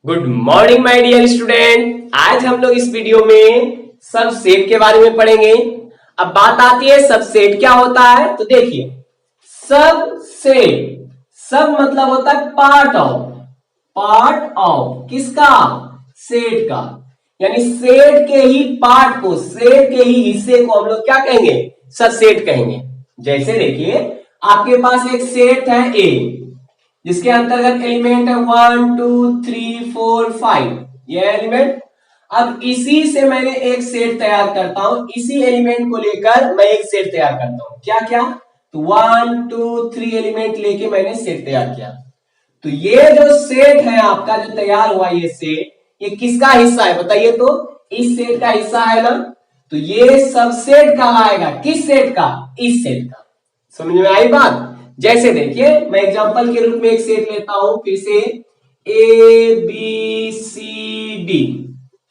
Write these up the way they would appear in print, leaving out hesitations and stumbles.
Good morning my dear student. आज हम लोग इस वीडियो में सबसेट के बारे में पढ़ेंगे। अब बात आती है सबसेट क्या होता है। तो देखिए, सबसेट सब मतलब होता है पार्ट ऑफ किसका, सेट का। यानी सेट के ही पार्ट को, सेट के ही हिस्से को हम लोग क्या कहेंगे, सबसेट कहेंगे। जैसे देखिए, आपके पास एक सेट है ए, जिसके अंतर्गत एलिमेंट है 1 2 3 4 5 ये एलिमेंट। अब इसी से मैंने एक सेट तैयार करता हूं, इसी एलिमेंट को लेकर मैं एक सेट तैयार करता हूं। क्या क्या, तो 1 2 3 एलिमेंट लेके मैंने सेट तैयार किया। तो ये जो सेट है आपका जो तैयार हुआ, ये सेट ये किसका हिस्सा है बताइए। तो इस सेट का हिस्सा है ना, तो ये सबसेट कहलाएगा। किस सेट का, इस सेट का। समझ में आई बात। जैसे देखिए, मैं एग्जांपल के रूप में एक सेट लेता हूं, फिर से ए बी सी डी,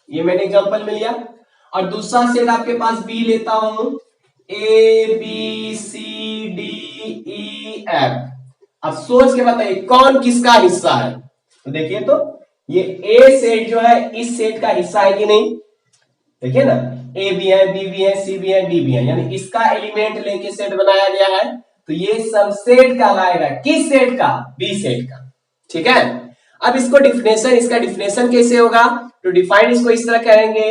ये मैंने एग्जांपल में लिया। और दूसरा सेट आपके पास बी लेता हूं, A B C D E F. अब सोच के बताइए कौन किसका हिस्सा है। तो देखिए, तो ये ए सेट जो है इस सेट का हिस्सा है कि नहीं। देखिए ना, ए भी है, बी भी है, सी भी है, डी भी है, यानी इसका एलिमेंट लेके सेट बनाया गया है। तो ये सबसेट कहलाएगा। किस सेट का, बी सेट का। ठीक है। अब इसको इसका डिफिनेशन कैसे होगा। तो डिफाइन इसको इस तरह करेंगे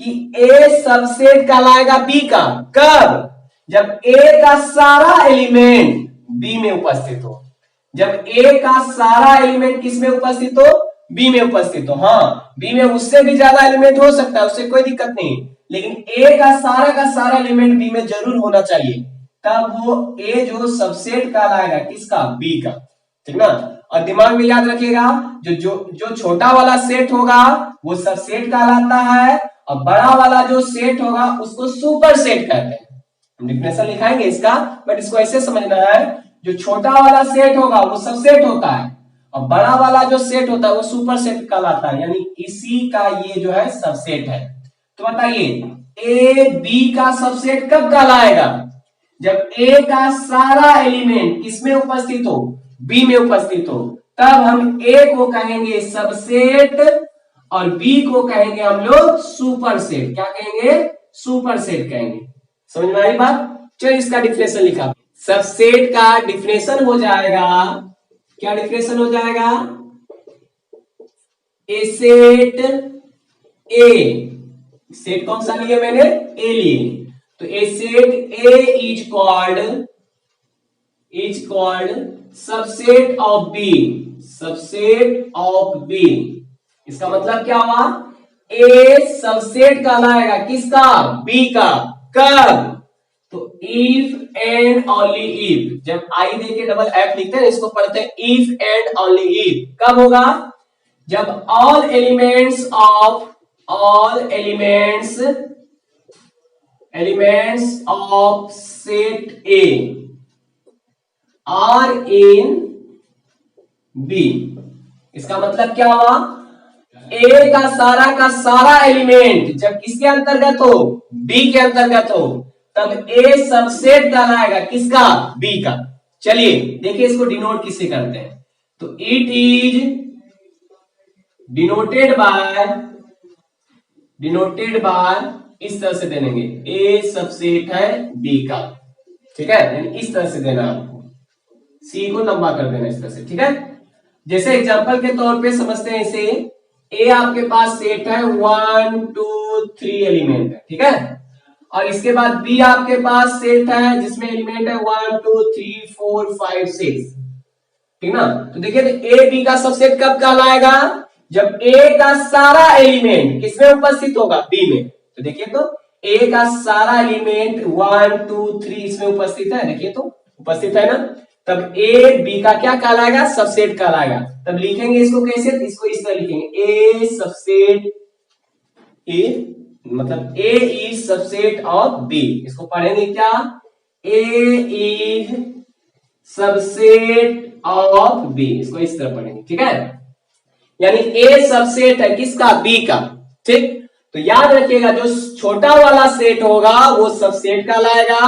कि ए सबसेट कहलाएगा बी का। कब, जब ए का सारा एलिमेंट बी में उपस्थित हो। जब ए का सारा एलिमेंट किस में उपस्थित हो, बी में उपस्थित हो। हाँ, बी में उससे भी ज्यादा एलिमेंट हो सकता है, उससे कोई दिक्कत नहीं, लेकिन ए का सारा एलिमेंट बी में जरूर होना चाहिए। तब वो ए जो सबसेट कहलाएगा किसका, बी का। ठीक ना। और दिमाग में याद रखिएगा, जो छोटा वाला सेट होगा वो सबसेट कहलाता है, और बड़ा वाला जो सेट होगा उसको सुपर सेट कहते हैं। हम डिफिनेशन लिखाएंगे इसका, बट इसको ऐसे समझना है, जो छोटा वाला सेट होगा वो सबसेट होता है, और बड़ा वाला जो सेट होता है वो सुपर सेट कहलाता है। यानी इसी का ये जो है सबसेट है। तो बताइए, ए बी का सबसेट कब कहलाएगा, जब ए का सारा एलिमेंट किसमें उपस्थित हो, बी में उपस्थित हो। तब हम ए को कहेंगे सबसेट और बी को कहेंगे हम लोग सुपर सेट। क्या कहेंगे, सुपर सेट कहेंगे। समझ में आई बात। चलिए इसका डिफिनेशन लिखा। सबसेट का डिफिनेशन हो जाएगा, क्या डिफिनेशन हो जाएगा, ए सेट, ए सेट कौन सा लिया मैंने, ए लिए। तो A set A is called subset of B, subset of B. इसका मतलब क्या हुआ, ए सबसेट कहलाएगा किसका, बी का। कब, तो इफ एंड ओनली इफ, जब आई देके डबल एफ लिखते हैं इसको पढ़ते हैं इफ एंड ओनली इफ। कब होगा, जब all elements of set A are in B। इसका मतलब क्या हुआ, A का सारा एलिमेंट जब किसके अंतर्गत हो, B के अंतर्गत हो, तब A सबसेट कहलाएगा किसका, B का। चलिए देखिए इसको डिनोट किससे करते हैं। तो इट इज डिनोटेड बाय इस तरह से देंगे, ए सबसेट है बी का। ठीक है, यानी इस तरह से देना, आपको सी को लंबा कर देना इस तरह से। ठीक है, जैसे एग्जांपल के तौर पे समझते हैं इसे। ए आपके पास सेट है 1 2 3 एलिमेंट है। ठीक है, और इसके बाद बी आपके पास सेट है जिसमें एलिमेंट है 1 2 3 4 5 6। ठीक ना। तो देखिए, ए बी का सबसेट कब कहलाएगा, जब ए का सारा एलिमेंट किसमें उपस्थित होगा, बी में। तो देखिए, तो ए का सारा एलिमेंट 1 2 3 इसमें उपस्थित है। देखिए तो उपस्थित है ना, तब ए बी का क्या कहलाएगा, सबसेट कहलाएगा। तब लिखेंगे इसको कैसे, इसको इस तरह लिखेंगे, ए सबसेट ए, मतलब ए इज सबसेट ऑफ बी। इसको पढ़ेंगे क्या, A is subset of B, इसको इस तरह पढ़ेंगे। ठीक है, यानी ए सबसेट है किसका, बी का। ठीक, तो याद रखिएगा, जो छोटा वाला सेट होगा वो सबसेट कहलाएगा,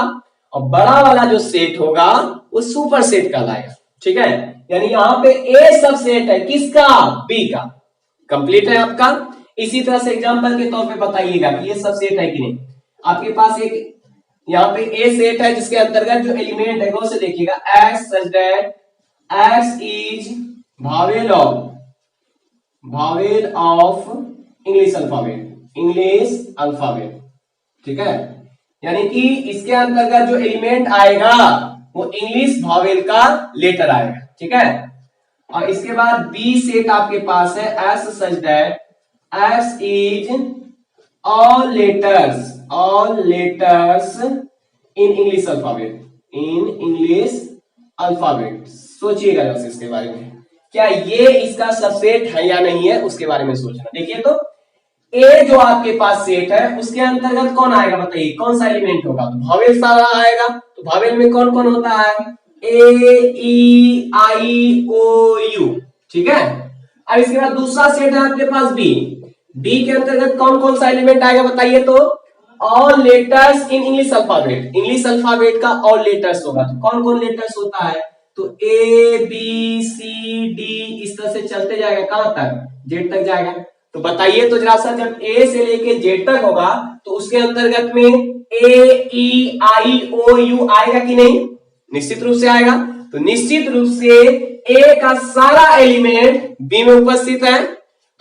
और बड़ा वाला जो सेट होगा वो सुपर सेट कहलाएगा। ठीक है, यानी यहां पे ए सबसेट है किसका, बी का। कंप्लीट है आपका। इसी तरह से एग्जांपल के तौर पे बताइएगा कि ये सब सेट है कि नहीं। आपके पास एक यहाँ पे ए सेट है जिसके अंतर्गत जो एलिमेंट है वो से देखिएगा x such that x is vowel of English alphabet, ठीक है। यानी कि इसके अंतर्गत जो एलिमेंट आएगा वो इंग्लिश भावेल का लेटर आएगा, ठीक है। और इसके बाद बी सेट आपके पास है S such that S is all letters in English alphabet. सोचिएगा जरा इसके बारे में, क्या ये इसका सबसेट है या नहीं है, उसके बारे में सोचना। देखिए तो ए जो आपके पास सेट है उसके अंतर्गत कौन आएगा बताइए, कौन सा एलिमेंट होगा, तो भावेल सारा आएगा। तो भावेल में कौन कौन होता है, ए ई आई ओ यू, ठीक है। अब इसके बाद दूसरा सेट है आपके पास बी के अंतर्गत कौन कौन सा एलिमेंट आएगा बताइए, तो all letters in English alphabet का ऑल लेटर्स होगा। तो कौन कौन लेटर्स होता है, तो ए बी सी डी इस तरह से चलते जाएगा, कहां तक, जेड तक जाएगा। तो बताइए तो जरा सा, जब ए से लेके जेड तक होगा तो उसके अंतर्गत में ए ई आई ओ यू आएगा कि नहीं, निश्चित रूप से आएगा। तो निश्चित रूप से ए का सारा एलिमेंट बी में उपस्थित है,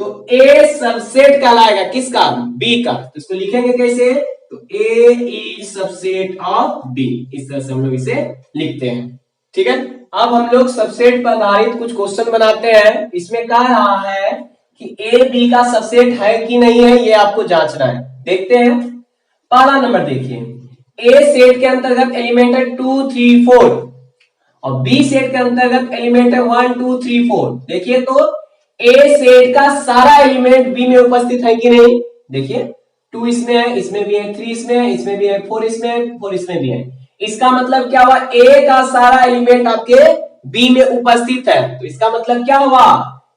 तो ए सबसेट कहलाएगा किसका, बी का। तो इसको लिखेंगे कैसे, तो A is subset of B, इस तरह से हम लोग इसे लिखते हैं, ठीक है। अब हम लोग सबसेट पर आधारित कुछ क्वेश्चन बनाते हैं। इसमें कह रहा है कि ए बी का सबसेट है कि नहीं है, ये आपको जांचना है। देखते हैं, पहला नंबर देखिए, ए सेट के अंतर्गत एलिमेंट है 2 3 4 और बी सेट के अंतर्गत एलिमेंट है 1 2 3 4। देखिए तो ए सेट का सारा एलिमेंट बी में उपस्थित है कि नहीं, देखिए 2 इसमें है, इसमें भी है, 3 इसमें है, इसमें भी है, 4 इसमें है, 4 इसमें भी है। इसका मतलब क्या हुआ, ए का सारा एलिमेंट आपके बी में उपस्थित है। तो इसका मतलब क्या हुआ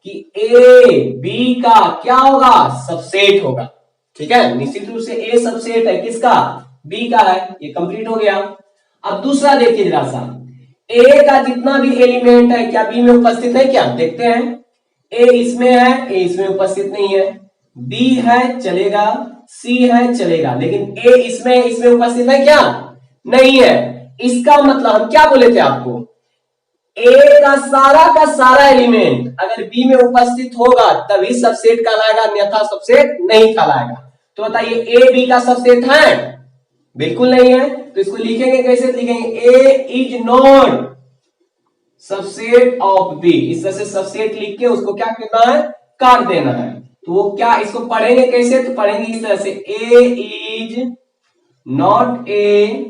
कि ए बी का क्या होगा, सबसेट होगा, ठीक है। निश्चित रूप से ए सबसेट है किसका, बी का है, ये कंप्लीट हो गया। अब दूसरा देखिए जरा सा, ए का जितना भी एलिमेंट है क्या बी में उपस्थित है क्या, देखते हैं। ए इसमें है, ए इसमें उपस्थित नहीं है, बी है चलेगा, सी है चलेगा, लेकिन ए इसमें उपस्थित है क्या, नहीं है। इसका मतलब हम क्या बोले थे आपको, ए का सारा एलिमेंट अगर बी में उपस्थित होगा तभी सबसेट कहलाएगा, अन्यथा सबसेट नहीं कहलाएगा। तो बताइए ए बी का सबसेट है, बिल्कुल नहीं है। तो इसको लिखेंगे कैसे, लिखेंगे A is not subset of B, इस तरह से सबसेट लिख के उसको क्या करना है, काट देना है। तो वो क्या, इसको पढ़ेंगे कैसे, तो पढ़ेंगे इस तरह से, A is not a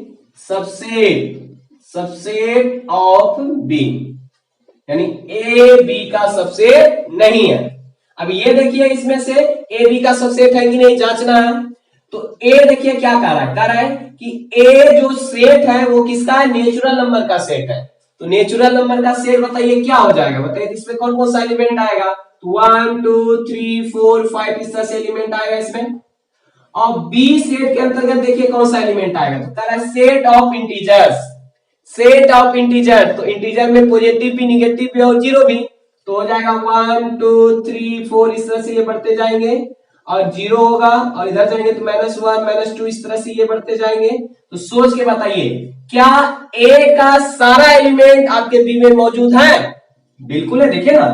subset of B, यानी ए बी का सबसेट नहीं है। अब ये देखिए इसमें से ए बी का सबसेट है कि नहीं जांचना है। तो ए देखिए क्या कह रहा है कि ए जो सेट है वो किसका है, नेचुरल नंबर का सेट है। तो नेचुरल नंबर का सेट बताइए क्या हो जाएगा, बताइए इसमें कौन कौन सा एलिमेंट आएगा, तो 1 2 3 4 5 इस तरह से एलिमेंट आएगा इसमें। और बी सेट के अंतर्गत देखिए कौन सा एलिमेंट आएगा, तो कह रहा है सेट ऑफ इंटीजर। तो इंटीजर में पॉजिटिव भी, निगेटिव भी और जीरो भी, तो हो जाएगा 1 2 3 4 इस तरह से ये बढ़ते जाएंगे, और जीरो होगा, और इधर जाएंगे तो -1 -2 इस तरह से ये बढ़ते जाएंगे। तो सोच के बताइए क्या ए का सारा एलिमेंट आपके बी में मौजूद है, बिल्कुल है। देखिए ना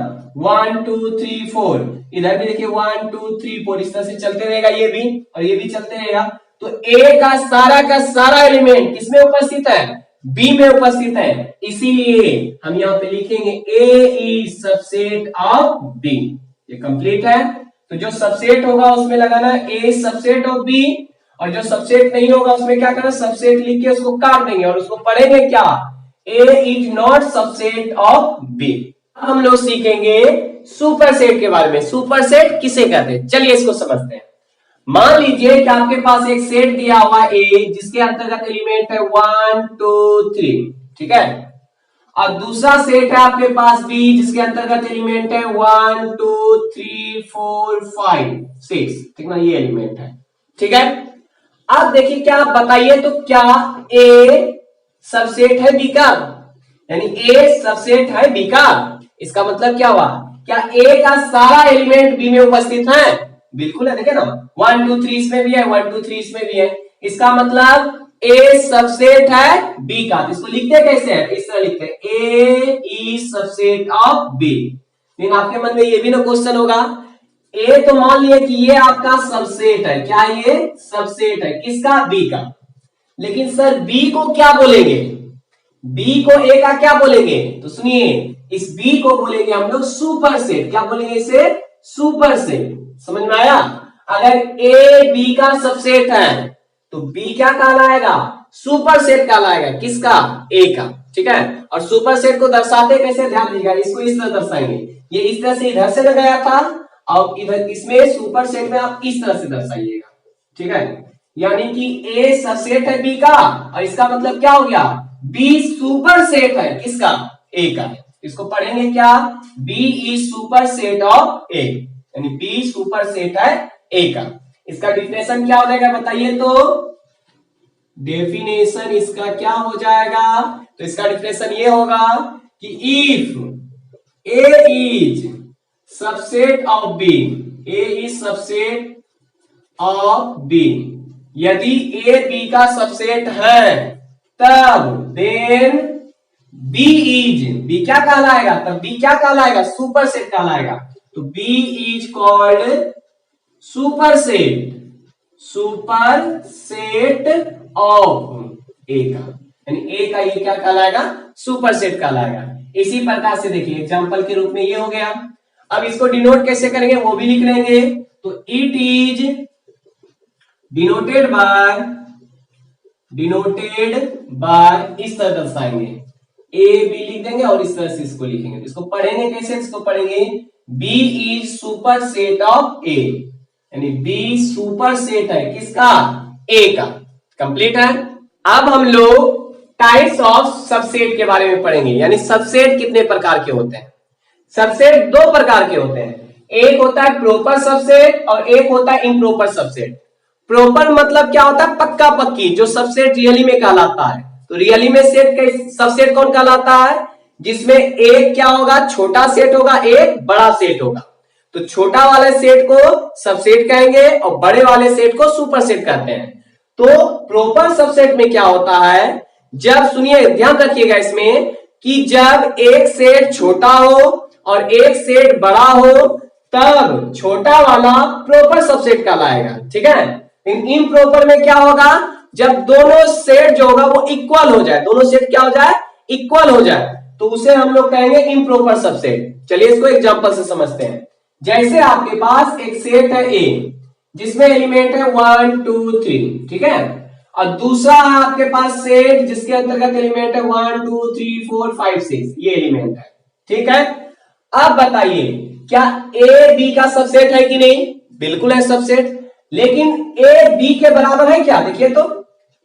1 2 3 4, इधर भी देखिए 1 2 3 4 इस तरह से चलते रहेगा, ये भी और ये भी चलते रहेगा। तो ए का सारा एलिमेंट किसमें उपस्थित है, बी में उपस्थित है, इसीलिए हम यहां पे लिखेंगे A is subset of B. ये कंप्लीट है। तो जो सबसेट होगा उसमें लगाना ए सबसेट ऑफ बी, और जो सबसेट नहीं होगा उसमें क्या करना, सबसेट लिख के उसको काट देंगे और उसको पढ़ेंगे क्या, A is not subset of B. हम लोग सीखेंगे सुपरसेट के बारे में। सुपरसेट किसे कहते हैं, चलिए इसको समझते हैं। मान लीजिए कि आपके पास एक सेट दिया हुआ ए जिसके अंतर्गत एलिमेंट है 1 2 3, ठीक है। और दूसरा सेट है आपके पास बी जिसके अंतर्गत एलिमेंट है 1 2 3 4 5 6, ठीक ना, ये एलिमेंट है, ठीक है। अब देखिए क्या बताइए, तो क्या ए सबसेट है बी का, यानी ए सबसेट है बी का। इसका मतलब क्या हुआ क्या ए का सारा एलिमेंट बी में उपस्थित है? बिल्कुल है, देखिए ना 1 2 3 इसमें भी है, 1 2 3 इसमें भी है। इसका मतलब ए सबसेट है बी का। तो इसको लिखते कैसे है? इस तरह लिखते हैं ए इज सबसेट ऑफ बी। लेकिन आपके मन में ये भी ना क्वेश्चन होगा, ए तो मान लिया कि ये आपका सबसेट है, क्या ये सबसेट है किसका? बी का। लेकिन सर बी को क्या बोलेंगे? बी को ए का क्या बोलेंगे? तो सुनिए, इस बी को बोलेंगे हम लोग सुपर सेट। क्या बोलेंगे इसे? Super set. समझ में आया? अगर ए बी का सबसेट है तो बी क्या कहलाएगा? सुपर सेट कहलाएगा किसका? ए का। ठीक है, और सुपर सेट को दर्शाते कैसे? ध्यान दीजिएगा, इसको इस तरह दर्शाएंगे, ये इस तरह से इधर से लगाया था और इधर इसमें सुपर सेट में आप इस तरह से दर्शाइएगा। ठीक है, यानी कि ए सबसेट है बी का, और इसका मतलब क्या हो गया? बी सुपर सेट है किसका? ए का। इसको पढ़ेंगे क्या? B is super set of A, यानी बी सुपर सेट है ए का। इसका डिफिनेशन क्या हो जाएगा बताइए तो? डेफिनेशन इसका क्या हो जाएगा? तो इसका डिफिनेशन ये होगा कि if A is subset of B, A is subset of B, यदि ए बी का सबसेट है तब देन बी इज, बी क्या कहलाएगा? तब बी क्या कहलाएगा? सुपर सेट कहलाएगा। तो B is called super set, super set of A का, यानी ए का ये क्या कहलाएगा? सुपर सेट कहलाएगा। इसी प्रकार से देखिए एग्जांपल के रूप में ये हो गया। अब इसको डिनोट कैसे करेंगे वो भी लिख लेंगे। तो इट इज डिनोटेड बाय इस तरह दर्शाएंगे, ए बी लिख देंगे और इस तरह से इसको लिखेंगे। इसको पढ़ेंगे कैसे? इसको पढ़ेंगे B is super set of A, यानी बी सुपर सेट है किसका? ए का। कंप्लीट है। अब हम लोग टाइप्स ऑफ सबसेट के बारे में पढ़ेंगे, यानी सबसेट कितने प्रकार के होते हैं। सबसेट दो प्रकार के होते हैं, एक होता है प्रॉपर सबसेट और एक होता है इम्प्रॉपर सबसेट। प्रॉपर मतलब क्या होता है? पक्का पक्की, जो सबसेट रियली में कहलाता है। तो रियली में सबसेट कौन कहलाता है? जिसमें एक क्या होगा? छोटा सेट होगा, एक बड़ा सेट होगा। तो छोटा वाले सेट को सबसेट कहेंगे और बड़े वाले सेट को सुपर सेट कहते हैं। तो प्रॉपर सबसेट में क्या होता है? जब, सुनिए ध्यान रखिएगा इसमें, कि जब एक सेट छोटा हो और एक सेट बड़ा हो तब छोटा वाला प्रॉपर सबसेट कहलाएगा। ठीक है, इम्प्रॉपर में क्या होगा? जब दोनों सेट जो होगा वो इक्वल हो जाए, दोनों सेट क्या हो जाए? इक्वल हो जाए, तो उसे हम लोग कहेंगे इम्प्रॉपर सबसेट। चलिए इसको एग्जांपल से समझते हैं। जैसे आपके पास एक सेट है ए जिसमें एलिमेंट है 1 2 3, ठीक है, और दूसरा है आपके पास सेट जिसके अंतर्गत एलिमेंट है 1 2 3 4 5 6, ये एलिमेंट है। ठीक है, अब बताइए क्या ए बी का सबसेट है कि नहीं? बिल्कुल है सबसेट। लेकिन ए बी के बराबर है क्या? देखिए तो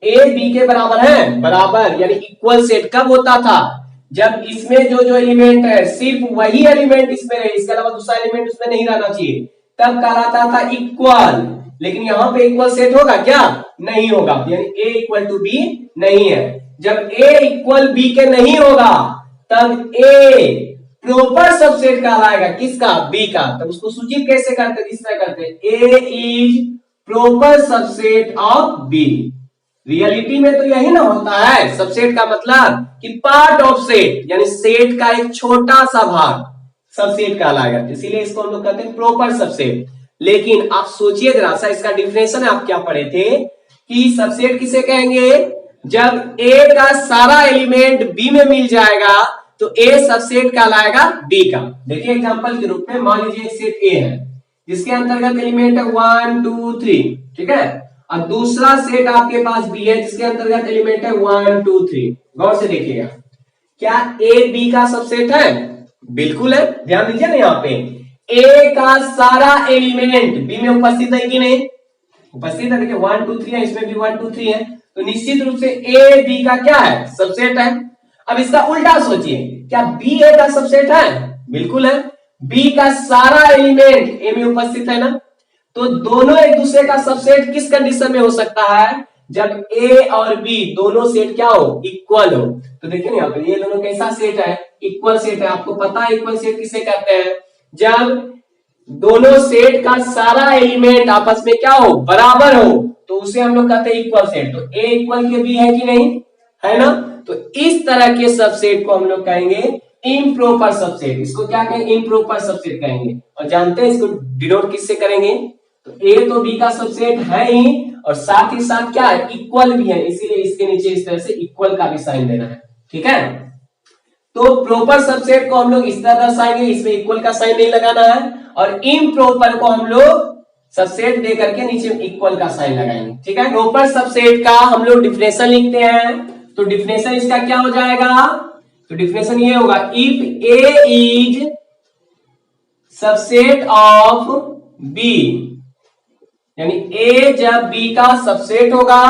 ए बी के बराबर है, बराबर यानी इक्वल सेट कब होता था? जब इसमें जो एलिमेंट है सिर्फ वही एलिमेंट इसमें रहे, इसके अलावा दूसरा एलिमेंट उसमें नहीं रहना चाहिए, तब कहलाता था इक्वल। लेकिन यहां पे इक्वल सेट होगा क्या? नहीं होगा, यानी ए इक्वल टू बी नहीं है। जब ए इक्वल बी के नहीं होगा तब ए प्रॉपर सबसेट कहलाएगा किसका? बी का। तब उसको सूचित कैसे करते? इस तरह करते, A is proper subset of B. Reality में तो यही ना होता है, सबसेट का मतलब कि पार्ट ऑफ सेट, यानी सेट का एक छोटा सा भाग सबसेट कहलाएगा, इसीलिए इसको हम लोग कहते हैं प्रॉपर सबसेट। लेकिन आप सोचिए जरा सा, इसका डिफिनेशन आप क्या पढ़े थे कि सबसेट किसे कहेंगे? जब ए का सारा एलिमेंट बी में मिल जाएगा तो ए सबसेट कहलाएगा बी का। देखिए एग्जांपल के रूप में मान लीजिए एक सेट ए है जिसके अंतर्गत एलिमेंट है 1 2 3, ठीक है, और दूसरा सेट आपके पास बी है जिसके अंतर्गत एलिमेंट है 1 2 3। गौर से देखिएगा, क्या ए बी का सबसेट है? बिल्कुल है। ध्यान दीजिए ना, यहाँ पे ए का सारा एलिमेंट बी में उपस्थित है कि नहीं? उपस्थित है। देखिए 1 2 3 है, इसमें भी 1 2 3 है, तो निश्चित रूप से ए बी का क्या है? सबसेट है। अब इसका उल्टा सोचिए, क्या बी ए का सबसेट है? बिल्कुल है। बी का सारा एलिमेंट ए में उपस्थित है ना, तो दोनों एक दूसरे का सबसेट किस कंडीशन में हो सकता है? जब ए और बी दोनों सेट क्या हो? इक्वल हो। तो देखिए यहाँ पे ये दोनों कैसा सेट है? इक्वल सेट है। आपको पता है इक्वल सेट किसे कहते हैं? जब दोनों सेट का सारा एलिमेंट आपस में क्या हो, बराबर हो, तो उसे हम लोग कहते हैं इक्वल सेट। तो ए इक्वल के बी है कि नहीं, है ना। तो इस तरह के सबसेट को हम लोग कहेंगे इम्प्रॉपर सबसेट। इसको क्या कहेंगे, इम्प्रॉपर सबसेट कहेंगे। और जानते हैं इसको डिनोट किससे करेंगे, तो ए तो बी का सबसेट है ही, और साथ ही साथ क्या है, इक्वल भी है, इसीलिए इसके नीचे इस तरह से इक्वल का भी साइन देना है। ठीक है, तो प्रॉपर सबसेट को हम लोग इस तरह दर्शाएंगे, इसमें इक्वल का साइन नहीं लगाना है, और इम्प्रॉपर को हम लोग सबसेट दे करके नीचे इक्वल का साइन लगाएंगे। ठीक है, प्रॉपर सबसेट का हम लोग डिफिनेशन लिखते हैं। तो डिफिनेशन इसका क्या हो जाएगा, तो डिफिनेशन ये होगा, if A is subset of B, यानी ए जब बी का सबसेट होगा,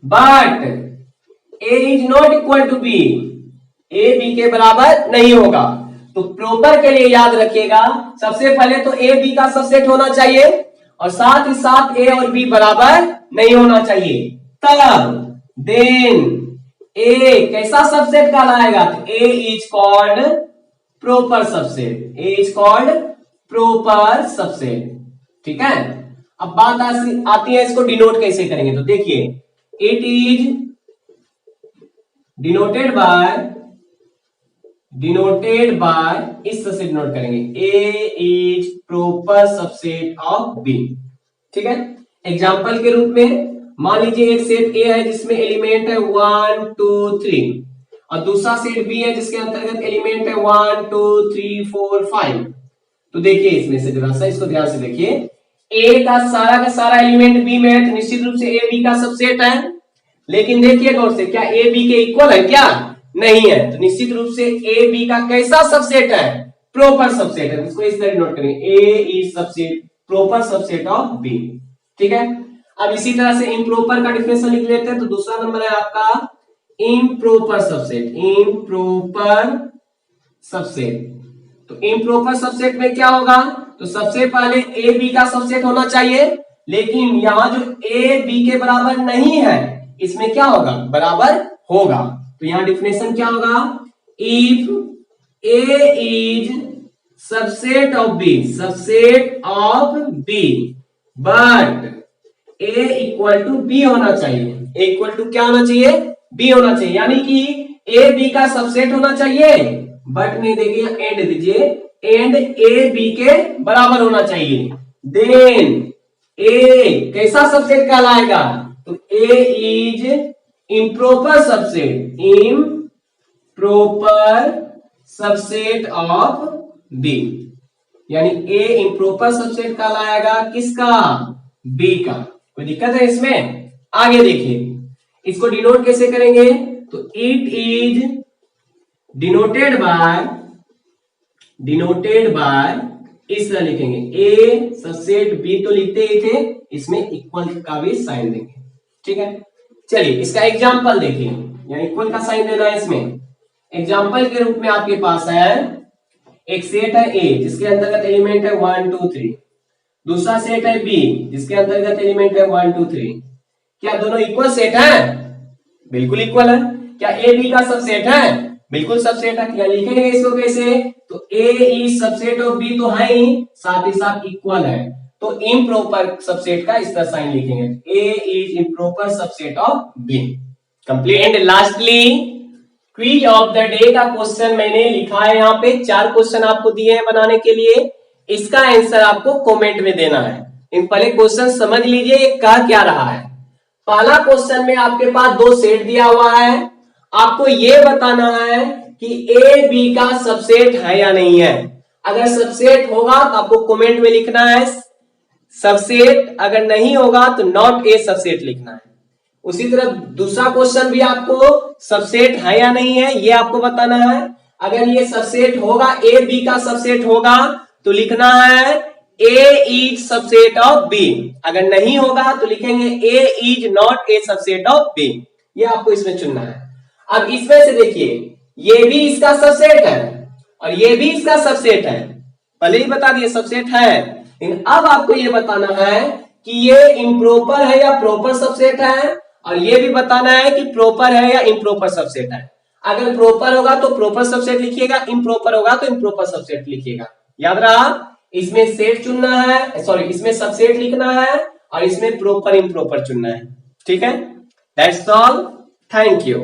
but A is not equal to B, A B के बराबर नहीं होगा। तो प्रॉपर के लिए याद रखिएगा, सबसे पहले तो ए बी का सबसेट होना चाहिए, और साथ ही साथ ए और बी बराबर नहीं होना चाहिए। तब देन ए कैसा सबसेट कहलाएगा, तो A is called proper subset, A is called proper subset. ठीक है, अब बात आती है इसको डिनोट कैसे करेंगे। तो देखिए, इट इज डिनोटेड बाय इस तरह से डिनोट करेंगे, A is proper subset of B. ठीक है, एग्जांपल के रूप में मान लीजिए एक सेट ए है जिसमें एलिमेंट है 1 2 3, और दूसरा सेट बी है जिसके अंतर्गत एलिमेंट है 1 2 3 4 5। तो देखिए इसमें से जरा सा इसको ध्यान से देखिए, ए का सारा एलिमेंट बी में है, तो निश्चित रूप से ए बी का सबसेट है। लेकिन देखिए गौर से, क्या ए बी के इक्वल है क्या, नहीं है। तो निश्चित रूप से ए बी का कैसा सबसेट है, प्रॉपर सबसेट है। इसको इस तरह नोट करेंगे, A is subset proper subset of B. ठीक है, अब इसी तरह से इम्प्रॉपर का डिफिनेशन लिख लेते हैं। तो दूसरा नंबर है आपका इम्प्रॉपर सबसेट, इम्प्रॉपर सबसेट। तो इम्प्रॉपर सबसेट में क्या होगा, तो सबसे पहले ए बी का सबसेट होना चाहिए, लेकिन यहां जो ए बी के बराबर नहीं है, इसमें क्या होगा, बराबर होगा। तो यहां डिफिनेशन क्या होगा, if A is subset of B, subset of B, but A equal to B होना चाहिए, ए इक्वल टू क्या होना चाहिए, बी होना चाहिए। यानी कि ए बी का सबसेट होना चाहिए, बट नहीं देखिए एंड दीजिए, एंड ए बी के बराबर होना चाहिए। देन ए कैसा सबसेट कहलाएगा, तो A is improper subset, improper subset of B, यानी ए इम्प्रॉपर सबसेट कहलाएगा किसका, बी का। कोई दिक्कत है इसमें, आगे देखिए इसको डिनोट कैसे करेंगे। तो इट इज डिनोटेड बाय इस तरह लिखेंगे, ए सबसेट बी तो लिखते ही थे, इसमें इक्वल का भी साइन देंगे। ठीक है, चलिए इसका एग्जांपल देखिए, यहाँ इक्वल का साइन देना है। इसमें एग्जांपल के रूप में आपके पास है एक सेट है ए जिसके अंतर्गत एलिमेंट है 1 2 3, दूसरा सेट है बी जिसके अंतर्गत एलिमेंट है 1 2 3। क्या दोनों इक्वल सेट है, बिल्कुल इक्वल है। क्या ए बी का सबसेट है, बिल्कुल सबसेट है। क्या लिखेंगे इसको कैसे, तो A is subset of B तो है ही, साथ ही साथ इक्वल है, तो इम्प्रॉपर सबसेट का इस तरह साइन लिखेंगे, A is improper subset of B. Complete. And lastly quiz of the day का क्वेश्चन मैंने लिखा है यहाँ पे, 4 क्वेश्चन आपको दिए हैं बनाने के लिए, इसका आंसर आपको कमेंट में देना है। इन पहले क्वेश्चन समझ लीजिए ये कह क्या रहा है। पहला क्वेश्चन में आपके पास 2 सेट दिया हुआ है, आपको ये बताना है कि ए बी का सबसेट है या नहीं है। अगर सबसेट होगा तो आपको कमेंट में लिखना है सबसेट, अगर नहीं होगा तो नॉट ए सबसेट लिखना है। उसी तरह दूसरा क्वेश्चन भी आपको सबसेट है या नहीं है ये आपको बताना है। अगर ये सबसेट होगा, ए बी का सबसेट होगा, तो लिखना है A is subset of B. अगर नहीं होगा तो लिखेंगे A is not a subset of B. ये आपको इसमें चुनना है। अब इसमें से देखिए, ये भी इसका सबसेट है और ये भी इसका सबसेट है, पहले ही बता दिए सबसेट है, लेकिन अब आपको ये बताना है कि ये इम्प्रॉपर है या प्रॉपर सबसेट है, और ये भी बताना है कि प्रॉपर है या इम्प्रॉपर सबसेट है। अगर प्रॉपर होगा तो प्रॉपर सबसेट लिखिएगा, इम्प्रॉपर होगा तो इम्प्रॉपर सबसेट लिखिएगा। याद रहा, इसमें सेट चुनना है, सॉरी इसमें सबसेट लिखना है और इसमें प्रॉपर इम्प्रॉपर चुनना है। ठीक है, दैट्स ऑल, थैंक यू।